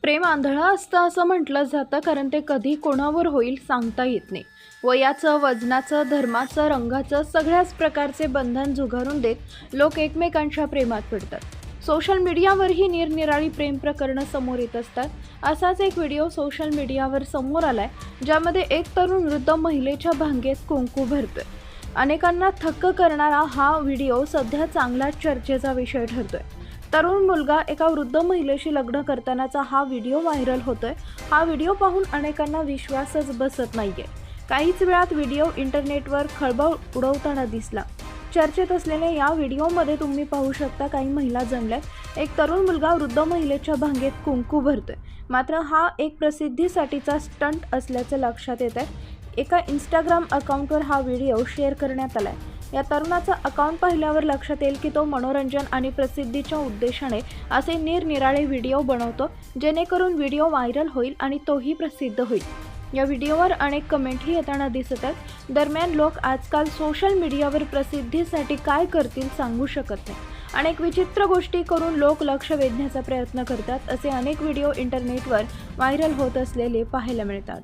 प्रेम आंधळं असतं असं म्हटलं जातं, कारण ते कधी कोणावर होईल सांगता येत नाही. वयाचं, वजनाचं, धर्माचं, रंगाचं सगळ्याच प्रकारचे बंधन झुगारून देत लोक एकमेकांच्या प्रेमात पडतात. सोशल मीडियावरही निरनिराळी प्रेम प्रकरणं समोर येत असतात. असाच एक व्हिडिओ सोशल मीडियावर समोर आलाय, ज्यामध्ये एक तरुण वृद्ध महिलेच्या भांगेत कुंकू भरतोय. अनेकांना थक्क करणारा हा व्हिडिओ सध्या चांगलाच चर्चेचा विषय ठरतोय. तरुण मुलगा एका वृद्ध महिलेशी लग्न करतानाचा हा व्हिडिओ व्हायरल होतोय. हा व्हिडिओ पाहून अनेकांना विश्वासच बसत नाहीये. काहीच वेळात व्हिडिओ इंटरनेटवर खळबळ उडवताना दिसला. चर्चेत असलेल्या या व्हिडिओमध्ये तुम्ही पाहू शकता, काही महिला जमल्या. एक तरुण मुलगा वृद्ध महिलेच्या भांगेत कुंकू भरतोय. मात्र हा एक प्रसिद्धीसाठीचा स्टंट असल्याचं लक्षात येत आहे. एका इंस्टाग्राम अकाउंटवर हा व्हिडिओ शेअर करण्यात आलाय. या तरुणाचं अकाउंट पाहिल्यावर लक्षात येईल की तो मनोरंजन आणि प्रसिद्धीच्या उद्देशाने असे निरनिराळे व्हिडिओ बनवतो, जेणेकरून व्हिडिओ व्हायरल होईल आणि तोही प्रसिद्ध होईल. या व्हिडिओवर अनेक कमेंटही येताना दिसत आहेत. दरम्यान लोक आजकाल सोशल मीडियावर प्रसिद्धीसाठी काय करतील सांगू शकत नाही. अनेक विचित्र गोष्टी करून लोक लक्ष वेधण्याचा प्रयत्न करतात. असे अनेक व्हिडिओ इंटरनेटवर व्हायरल होत असलेले पाहायला मिळतात.